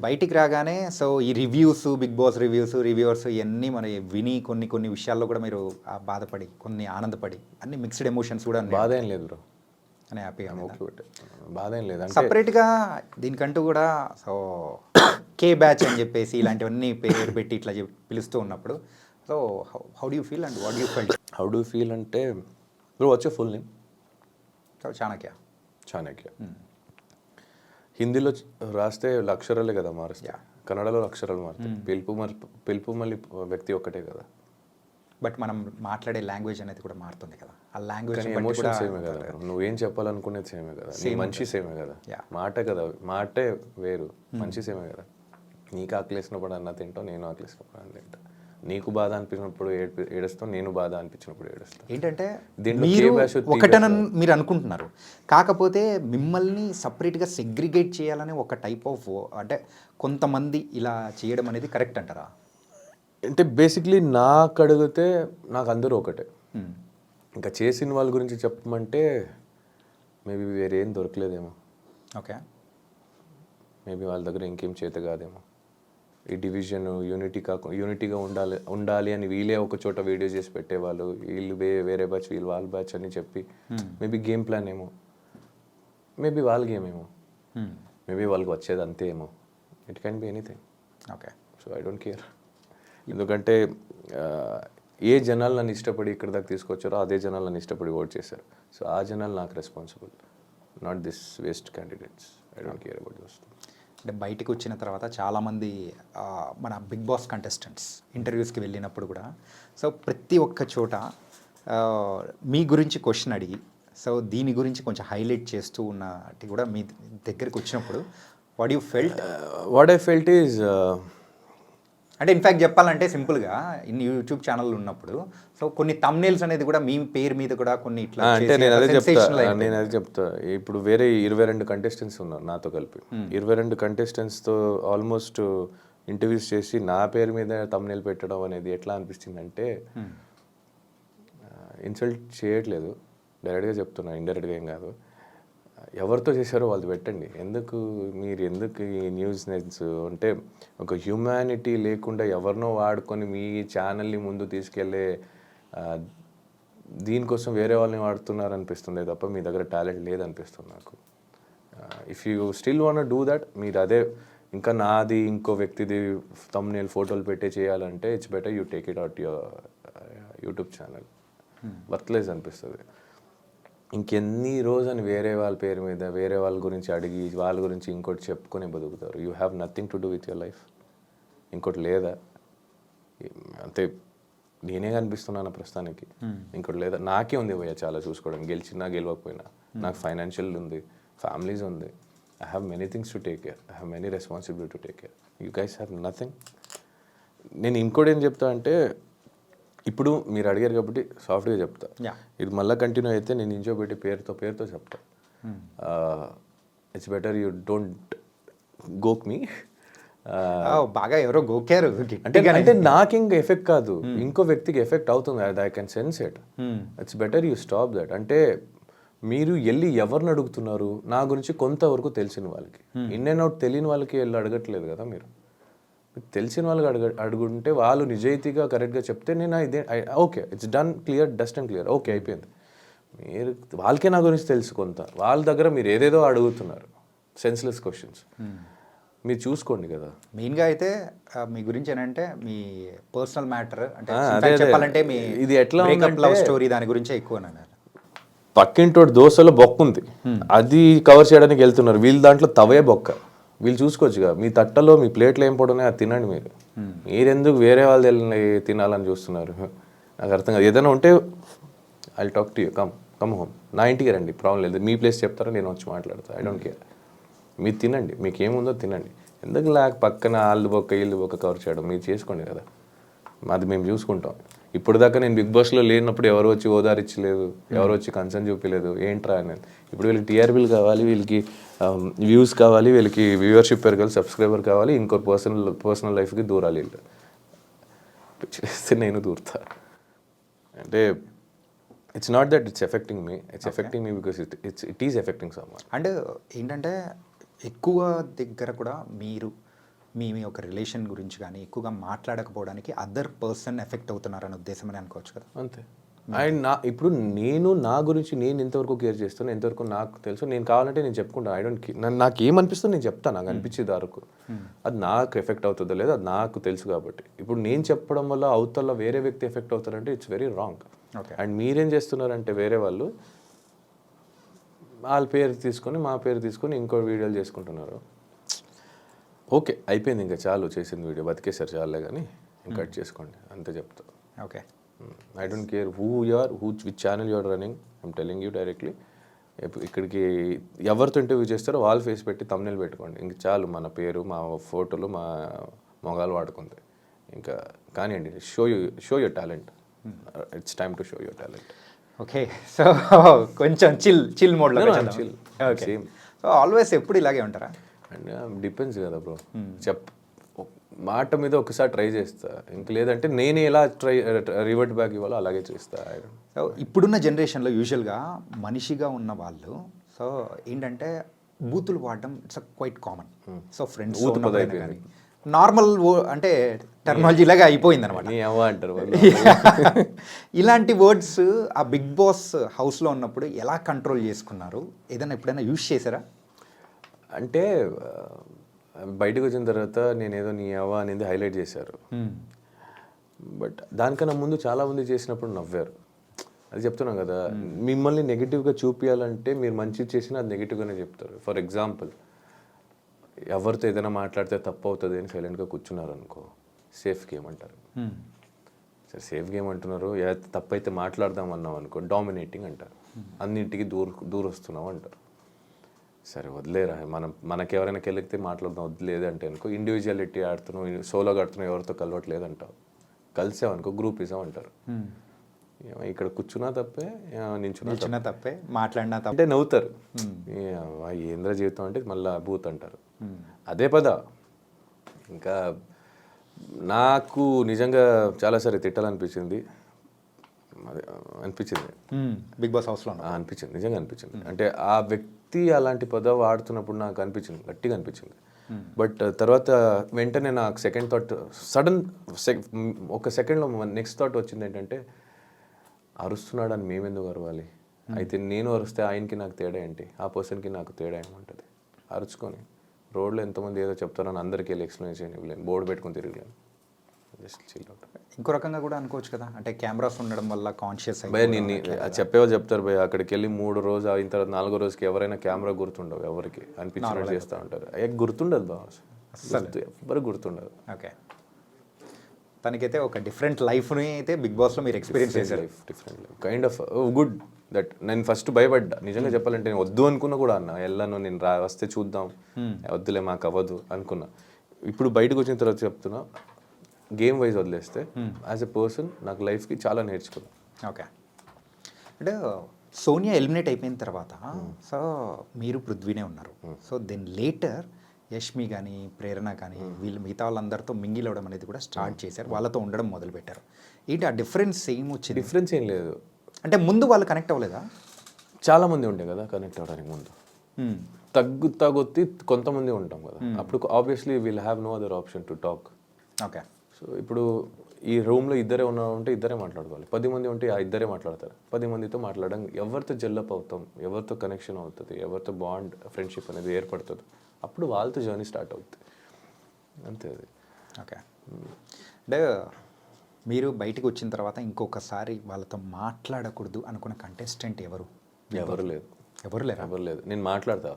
బయటికి రాగానే సో ఈ reviews, Bigg Boss reviews, reviewers ఇవన్నీ మరి విని కొన్ని విషయాల్లో కూడా మీరు బాధపడి, కొన్ని ఆనందపడి, అన్ని మిక్స్డ్ ఎమోషన్స్ కూడా బాధ ఏం లేదు బ్రో, అని హ్యాపీగా బాధ ఏం లేదు. అంటే సపరేట్గా దీనికంటూ కూడా సో కే బ్యాచ్ అని చెప్పేసి ఇలాంటివన్నీ పేరు పెట్టి ఇట్లా పిలుస్తూ ఉన్నప్పుడు so how do you feel and what you felt? How do feel అంటే బ్రో వచ్చే ఫుల్ నేమ్ చాణక్య. చాణక్య. హిందీలో రాస్తే అక్షరాలే కదా మారుస్తాయి, కన్నడలో అక్షరాలు మారుతాయి. పిలుపు మళ్ళీ వ్యక్తి ఒక్కటే కదా, బట్ మనం మాట్లాడే లాంగ్వేజ్ అనేది కూడా మారుతుంది కదా. ఆ లాంగ్వేజ్ ఎమోషన్ సేమే కదా, నువ్వేం చెప్పాలనుకునేది సేమే కదా, నీ మనిషి సేమే కదా, మాటే కదా, మాటే వేరు, మనిషి సేమే కదా. నీకు ఆకలేసినప్పుడు అన్న తింటావు, నేను ఆకలేసినప్పుడు అన్న తింటా. నీకు బాధ అనిపించినప్పుడు ఏడుస్తావు, నేను బాధ అనిపించినప్పుడు ఏడుస్తాను. ఏంటంటే మీరు ఒకటని మీరు అనుకుంటున్నారు, కాకపోతే మిమ్మల్ని సపరేట్గా సెగ్రిగేట్ చేయాలని ఒక టైప్ ఆఫ్ అంటే కొంతమంది ఇలా చేయడం అనేది కరెక్ట్ అంటారా? అంటే బేసిక్లీ నాకు అడిగితే నాకు అందరూ ఒకటే. ఇంకా చేసిన వాళ్ళ గురించి చెప్పమంటే మేబీ వేరేం దొరకలేదేమో, ఓకే, మేబీ వాళ్ళ దగ్గర ఇంకేం చేత కాదేమో. ఈ డివిజన్ యూనిటీగా ఉండాలి అని వీళ్ళే ఒక చోట వీడియో చేసి పెట్టేవాళ్ళు, వీళ్ళు వేరే బ్యాచ్, వీళ్ళు వాళ్ళ బ్యాచ్ అని చెప్పి మేబీ గేమ్ ప్లాన్ ఏమో, మేబీ వాళ్ళ గేమ్ ఏమో, మేబీ వాళ్ళకి వచ్చేది అంతే ఏమో. It can be anything. Okay, so I don't care. ఎందుకంటే ఏ జనాలు నన్ను ఇష్టపడి ఇక్కడ దాకా తీసుకొచ్చారో అదే జనాలు నన్ను ఇష్టపడి ఓట్ చేశారు. సో ఆ జనాలు నాకు responsible, not this waste candidates. I don't care about those. అంటే బయటకు వచ్చిన తర్వాత చాలామంది మన బిగ్ బాస్ కంటెస్టెంట్స్ ఇంటర్వ్యూస్కి వెళ్ళినప్పుడు కూడా సో ప్రతి ఒక్క చోట మీ గురించి క్వశ్చన్ అడిగి సో దీని గురించి కొంచెం హైలైట్ చేస్తూ ఉన్నట్టు కూడా మీ దగ్గరికి వచ్చినప్పుడు వాట్ ఐ ఫెల్ట్ ఈజ్ అంటే ఇన్ఫ్యాక్ట్ చెప్పాలంటే సింపుల్గా ఇన్ని యూట్యూబ్ ఛానల్ ఉన్నప్పుడు సో కొన్ని థంబ్నెయిల్స్ అనేది కూడా మీ పేరు మీద కూడా కొన్ని ఇట్లా అంటే నేను అదే చెప్తా. ఇప్పుడు వేరే 22 కంటెస్టెంట్స్ ఉన్నారు నాతో కలిపి. 22 కంటెస్టెంట్స్తో ఆల్మోస్ట్ ఇంటర్వ్యూస్ చేసి నా పేరు మీద థంబ్నెయిల్ పెట్టడం అనేది ఎట్లా అనిపిస్తుంది అంటే ఇన్సల్ట్ చేయట్లేదు, డైరెక్ట్గా చెప్తున్నా, ఇండైరెక్ట్గా ఏం కాదు. ఎవరితో చేశారో వాళ్ళు పెట్టండి. మీరు ఎందుకు ఈ న్యూస్నెస్ అంటే ఒక హ్యూమానిటీ లేకుండా ఎవరినో వాడుకొని మీ ఛానల్ని ముందు తీసుకెళ్ళే దీనికోసం వేరే వాళ్ళని వాడుతున్నారు అనిపిస్తుంది తప్ప మీ దగ్గర టాలెంట్ లేదనిపిస్తుంది నాకు. If you still want do that, మీరు అదే ఇంకా నాది ఇంకో వ్యక్తిది థంబ్నెయిల్ ఫోటోలు పెట్టే చేయాలంటే it's better you take it out your YouTube channel. Worthless అనిపిస్తుంది. ఇంకెన్ని రోజని వేరే వాళ్ళ పేరు మీద వేరే వాళ్ళ గురించి అడిగి వాళ్ళ గురించి ఇంకోటి చెప్పుకొని బతుకుతారు. You have nothing to do with your life. ఇంకోటి లేదా? అంతే, నేనే కనిపిస్తున్నాను ప్రస్తుతానికి, ఇంకోటి లేదా. నాకే ఉంది భయ్య చాలా చూసుకోవడం, గెలిచినా గెలవకపోయినా. నాకు ఫైనాన్షియల్ ఉంది, ఫ్యామిలీస్ ఉంది, I have many things to take care, I have many responsibility to take care. You guys have nothing. నేను ఇంకోటి ఏం చెప్తా అంటే, ఇప్పుడు మీరు అడిగారు కాబట్టి సాఫ్ట్గా చెప్తా. ఇది మళ్ళీ కంటిన్యూ అయితే నేను ఇంజో పెట్టి పేరుతో చెప్తా. ఇట్స్ బెటర్ యూ డోంట్ గోక్ మీ. బాగా ఎవరో గోకారు అంటే నాకు ఇంకా ఎఫెక్ట్ కాదు, ఇంకో వ్యక్తికి ఎఫెక్ట్ అవుతుంది. I can sense it. It's better you stop that. అంటే మీరు వెళ్ళి ఎవరిని అడుగుతున్నారు? నా గురించి కొంతవరకు తెలిసిన వాళ్ళకి, ఇన్ అండ్ అవుట్ తెలియని వాళ్ళకి వెళ్ళి అడగట్లేదు కదా మీరు. తెలిసిన వాళ్ళకి అడుగుంటే వాళ్ళు నిజాయితీగా కరెక్ట్గా చెప్తే నేను ఇదే okay, it's done, clear, dust and clear, okay అయిపోయింది. మీరు వాళ్ళకే నా గురించి తెలుసు కొంత, వాళ్ళ దగ్గర మీరు ఏదేదో అడుగుతున్నారు, సెన్స్లెస్ క్వశ్చన్స్. మీరు చూసుకోండి కదా. మెయిన్గా అయితే మీ గురించి ఏంటంటే మీ పర్సనల్ మ్యాటర్ అంటే చెప్పాలంటే మీ ఇది ఎట్లా లవ్ స్టోరీ దాని గురించే ఎక్కువ అన్నారు. పక్కింటోటి దోశలో బొక్క ఉంది, అది కవర్ చేయడానికి వెళ్తున్నారు. వీళ్ళ దాంట్లో తవే బొక్క, వీళ్ళు చూసుకోవచ్చుగా. మీ తట్టలో మీ ప్లేట్లో ఏం పడున్నాయి అది తినండి. మీరెందుకు వేరే వాళ్ళు తినాలని చూస్తున్నారు? నాకు అర్థం కాదు. ఏదైనా ఉంటే I talk to you, come home, నా ఇంటికి రండి, ప్రాబ్లం లేదు. మీ ప్లేస్ చెప్తారా, నేను వచ్చి మాట్లాడతాను, ఐ డోంట్ కేర్. మీరు తినండి, మీకు ఏముందో తినండి. ఎందుకు పక్కన వాళ్ళు బొక్క వీళ్ళు బొక్క కవర్ చేయడం? మీరు చేసుకోండి కదా, మాది మేము చూసుకుంటాం. ఇప్పుడు దాకా నేను బిగ్ బాస్లో లేనప్పుడు ఎవరు వచ్చి ఓదారిచ్చలేదు, ఎవరు వచ్చి కన్సర్న్ చూపించలేదు. ఏంట్రా అనేది. ఇప్పుడు వీళ్ళకి టీఆర్పీలు కావాలి, వీళ్ళకి వ్యూస్ కావాలి, వీళ్ళకి వ్యూవర్షిప్ పెరగాలి, సబ్స్క్రైబర్ కావాలి, ఇంకో పర్సనల్ లైఫ్కి దూరాలి. వీళ్ళు చేస్తే నేను దూరుతా. అంటే it's not that it's effecting me, it's effecting me because it is affecting someone. And ఏంటంటే ఎక్కువ దగ్గర కూడా మీరు మీ మీ ఒక రిలేషన్ గురించి కానీ ఎక్కువగా మాట్లాడకపోవడానికి అదర్ పర్సన్ ఎఫెక్ట్ అవుతున్నారనే ఉద్దేశం అని అనుకోవచ్చు కదా. అంతే. అండ్ ఇప్పుడు నేను నా గురించి నేను ఎంతవరకు కేర్ చేస్తాను, ఎంతవరకు నాకు తెలుసు, నేను కావాలంటే నేను చెప్పుకుంటాను. ఐ డోంట్ నాకు ఏమనిపిస్తుందో నేను చెప్తాను, నాకు అనిపించేది వరకు. అది నాకు ఎఫెక్ట్ అవుతుందో లేదో అది నాకు తెలుసు కాబట్టి. ఇప్పుడు నేను చెప్పడం వల్ల అవతల వేరే వ్యక్తి ఎఫెక్ట్ అవుతారంటే ఇట్స్ వెరీ రాంగ్. అండ్ మీరేం చేస్తున్నారంటే వేరే వాళ్ళు వాళ్ళ పేరు తీసుకొని మా పేరు తీసుకొని ఇంకో వీడియోలు చేసుకుంటున్నారు. ఓకే, అయిపోయింది, ఇంకా చాలు, చేసింది వీడియో బతికేసారు చాలే, కానీ ఇంకా కట్ చేసుకోండి అంతే చెప్తా. Okay, I don't care who you are, which channel you are running, I'm telling you directly. ఇక్కడికి ఎవరితో ఇంటర్వ్యూ చేస్తారో వాళ్ళ ఫేస్ పెట్టి తమ్నెల్ పెట్టుకోండి, ఇంక చాలు. మన పేరు మా ఫోటోలు మా మొగాలు వాడుకుంది ఇంకా కానివ్వండి. Show your talent, it's time to show your talent. Okay. So కొంచెం చిల్ మోడ్లో చిల్. ఓకే. సో ఆల్వేస్ ఎప్పుడు ఇలాగే ఉంటారా? అండ్ డిపెండ్స్ కదా బ్రో. మాట మీద ఒకసారి ట్రై చేస్తా, ఇంక లేదంటే నేను ఎలా రివర్ట్ బ్యాక్ ఇవ్వాలో అలాగే చేస్తా. సో ఇప్పుడున్న జనరేషన్లో యూజువల్గా మనిషిగా ఉన్న వాళ్ళు సో ఏంటంటే బూతులు వాడడం it's quite common. So friends కానీ నార్మల్ అంటే టెర్మినాలజీ లాగా అయిపోయింది అనమాట. అంటారు ఇలాంటి వర్డ్స్ ఆ బిగ్ బాస్ హౌస్లో ఉన్నప్పుడు ఎలా కంట్రోల్ చేసుకున్నారు? ఏదైనా ఎప్పుడైనా యూజ్ చేశారా? అంటే బయటకు వచ్చిన తర్వాత నేనేదో నీ అవ్వ అనేది హైలైట్ చేశారు. బట్ దానికన్నా ముందు చాలామంది చేసినప్పుడు నవ్వారు. అది చెప్తున్నాం కదా, మిమ్మల్ని నెగిటివ్గా చూపించాలంటే మీరు మంచి చేసినా అది నెగిటివ్గానే చెప్తారు. ఫర్ ఎగ్జాంపుల్, ఎవరితో ఏదైనా మాట్లాడితే తప్పు అవుతుంది అని సైలెంట్గా కూర్చున్నారు అనుకో, సేఫ్ గేమ్ అంటారు. సరే, సేఫ్ గేమ్ అంటున్నారు, తప్పు అయితే మాట్లాడదాం అన్నాం అనుకో డామినేటింగ్ అంటారు. అన్నింటికి దూరొస్తున్నాం అంటారు. సరే వదిలేరా, మనకెవరైనా కెలిగితే మాట్లాడదాం, వదిలేదు అంటే అనుకో ఇండివిజువాలిటీ ఆడుతున్నావు, సోలోగా ఆడుతున్నావు, ఎవరితో కలవట్లేదు అంటావు. కలిసామనుకో గ్రూపిజం అంటారు. ఇక్కడ కూర్చున్నా తప్పే, నించున్నా తప్పే, మాట్లాడినా అంటే నవ్వుతారు. ఏంద్ర జీవితం అంటే మళ్ళీ బూత్ అంటారు. అదే పద. ఇంకా నాకు నిజంగా చాలాసారి తిట్టాలనిపించింది, బిగ్ బాస్ హౌస్లో అనిపించింది, నిజంగా అనిపించింది. అంటే ఆ వ్యక్తి అలాంటి పదం వాడుతున్నప్పుడు నాకు అనిపించింది, గట్టిగా అనిపించింది. బట్ తర్వాత వెంటనే నాకు సెకండ్ థాట్, ఒక సెకండ్లో నెక్స్ట్ థాట్ వచ్చింది ఏంటంటే, అరుస్తున్నాడని మేమెందుకు అరవాలి? అయితే నేను అరుస్తే ఆయనకి నాకు తేడా ఏంటి, ఆ పర్సన్కి నాకు తేడా ఏమంటుంది? అరుచుకొని రోడ్లో ఎంతమంది ఏదో చెప్తారని అందరికీ వెళ్ళి ఎక్స్ప్లెయిన్ ఇవ్వలేను, బోర్డు పెట్టుకుని తిరగలేను. Just chill out. ఇంకో రకంగా కూడా అనుకోవచ్చు కదా, అంటే కెమెరాస్ ఉండడం వల్ల కాన్షియస్ భయ నేను చెప్పేవాళ్ళు చెప్తారు భయ, అక్కడికి వెళ్ళి 3 రోజు అయిన తర్వాత 4వ రోజుకి ఎవరైనా కెమెరా గుర్తుండవు, ఎవరికి అనిపించినట్టు చేస్తూ ఉంటారు. గుర్తుండదు బాగా, ఎవరికి గుర్తుండదు. ఓకే, తనకైతే ఒక డిఫరెంట్ లైఫ్ని అయితే బిగ్ బాస్లో మీరు ఎక్స్పీరియన్స్ చేశారు. Different life, kind of good that. నేను ఫస్ట్ భయపడ్డా నిజంగా చెప్పాలంటే, నేను వద్దు అనుకున్నా కూడా అన్న, వెళ్ళాను నేను వస్తే చూద్దాం, వద్దులే మాకు అవ్వదు అనుకున్నా. ఇప్పుడు బయటకు వచ్చిన తర్వాత చెప్తున్నా, గేమ్ వైజ్ వదిలేస్తే యాజ్ ఎ పర్సన్ నాకు లైఫ్కి చాలా నేర్చుకున్నాను. ఓకే, అంటే సోనియా ఎలిమినేట్ అయిపోయిన తర్వాత సో మీరు పృథ్వీనే ఉన్నారు. సో దెన్ లేటర్ యష్మి కానీ ప్రేరణ కానీ వీళ్ళు మిగతా వాళ్ళందరితో మింగిల్ అవ్వడం అనేది కూడా స్టార్ట్ చేశారు, వాళ్ళతో ఉండడం మొదలుపెట్టారు. ఏంటి ఆ డిఫరెన్స్ ఏం వచ్చింది? డిఫరెన్స్ ఏం లేదు. అంటే ముందు వాళ్ళు కనెక్ట్ అవ్వలేదా? చాలామంది ఉండే కదా కనెక్ట్ అవ్వడానికి ముందు, తగ్గుతీ కొంతమంది ఉంటాం కదా, అప్పుడు obviously we'll have no other option to talk. Okay, so ఇప్పుడు ఈ రూమ్లో ఇద్దరే ఉంటే ఇద్దరే మాట్లాడుకోవాలి, 10 మంది ఉంటే ఆ ఇద్దరే మాట్లాడతారు. 10 మందితో మాట్లాడడం, ఎవరితో జెల్లప్ అవుతాం, ఎవరితో కనెక్షన్ అవుతుంది, ఎవరితో బాండ్ ఫ్రెండ్షిప్ అనేది ఏర్పడుతుంది, అప్పుడు వాళ్ళతో జర్నీ స్టార్ట్ అవుతుంది, అంతే అది. ఓకే, అంటే మీరు బయటకు వచ్చిన తర్వాత ఇంకొకసారి వాళ్ళతో మాట్లాడకూడదు అనుకున్న కంటెస్టెంట్ ఎవరు? ఎవరు లేదు. ఎవరు లేదు. నేను మాట్లాడతా,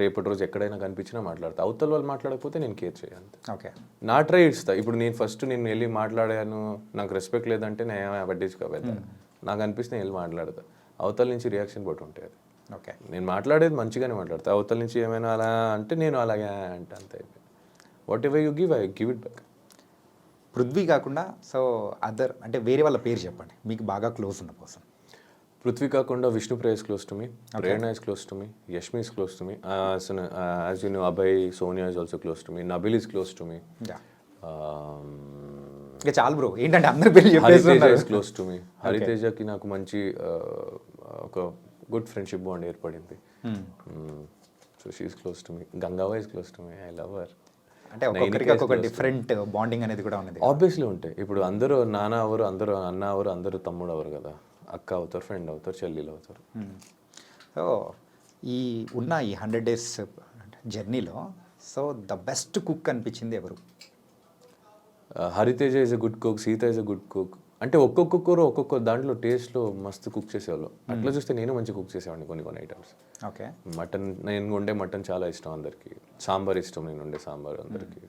రేపటి రోజు ఎక్కడైనా కనిపించినా మాట్లాడతా. అవతల వాళ్ళు మాట్లాడకపోతే నేను కేర్ చేయాలి. ఓకే, నా ట్రై ఇస్తా. ఇప్పుడు నేను ఫస్ట్ నేను వెళ్ళి మాట్లాడాను, నాకు రెస్పెక్ట్ లేదంటే నేను పట్టించుకోవాలి. నాకు అనిపిస్తే నేను వెళ్ళి మాట్లాడతా. అవతల నుంచి రియాక్షన్ బట్టి ఉంటుంది. ఓకే, నేను మాట్లాడేది మంచిగానే మాట్లాడతా. అవతల నుంచి ఏమైనా అలా అంటే నేను అలాగే అంటే అంతే. What ever you give I give it back. Prithvi కాకుండా సో అదర్ అంటే వేరే వాళ్ళ పేరు చెప్పండి, మీకు బాగా క్లోజ్ ఉన్న పర్సన్. పృథ్వీ కాకుండా Vishnupriya is close to me, Prerna is close to me, Yashmi is close to me, as you know Abhay, Sonia is also close to me, Nabil is close to me. ఇంకా చాలు bro, ఏంటంటే అందరి పేర్లు చెప్పేస్తున్నారు. Hariteja is close to me. హరితేజకి నాకు మంచి ఒక good friendship bond ఏర్పడింది. So she is close to me. గంగావా is close to me, I love her. అంటే ఒక్కొక్కరికి ఒక్కొక్క డిఫరెంట్ బాండింగ్ అనేది కూడా ఉన్నది. ఆబ్వియస్లీ ఉంటాయి. ఇప్పుడు అందరూ నాన్న అవరు, అందరూ అన్న అవరు, అందరూ తమ్ముడు అవరు కదా. అక్క అవుతారు, ఫ్రెండ్ అవుతారు, చెల్లెలు అవుతారు. సో ఈ ఉన్న ఈ 100 days జర్నీలో సో ద బెస్ట్ కుక్ అనిపించింది ఎవరు? Hariteja is a good cook, Sita is a good cook. అంటే ఒక్కొక్కరు ఒక్కొక్క దాంట్లో టేస్ట్లో మస్తు కుక్ చేసేవాళ్ళు. అట్లా చూస్తే నేను మంచి కుక్ చేసేవాడిని కొన్ని ఐటమ్స్. ఓకే. మటన్, నేను వండే మటన్ చాలా ఇష్టం అందరికి. సాంబార్ ఇష్టం, నేను వండే సాంబార్ అందరికి.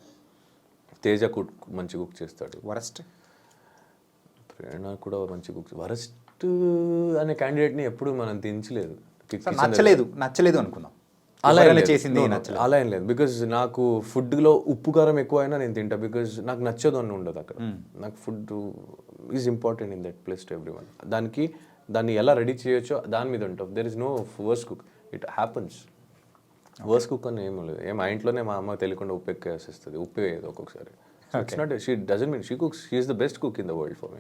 తేజ కుక్ మంచి కుక్ చేస్తాడు. వరస్ట్? ప్రేరణ కూడా మంచి కుక్. వరస్ట్ అనే క్యాండిడేట్ని ఎప్పుడు మనం దించలేదు. నచ్చలేదు అనుకుందాం. అలా చేసింది అలా ఏం లేదు. బికాజ్ నాకు ఫుడ్లో ఉప్పు కారం ఎక్కువ అయినా నేను తింటా. బికాజ్ నాకు నచ్చదు అని ఉండదు అక్కడ. నాకు food is important in that place to everyone. దాన్ని ఎలా రెడీ చేయొచ్చో దాని మీద ఉంటాం. There is no worse cook, it happens. Worse cook అని ఏమీ లేదు. మా ఇంట్లోనే మా అమ్మ తెలియకుండా ఉప్పు ఎక్కువ వేసేస్తుంది. ఉప్పు వేయదు ఒక్కొక్కసారి. It's not, she doesn't mean she cooks, she is the best cook in the world for me.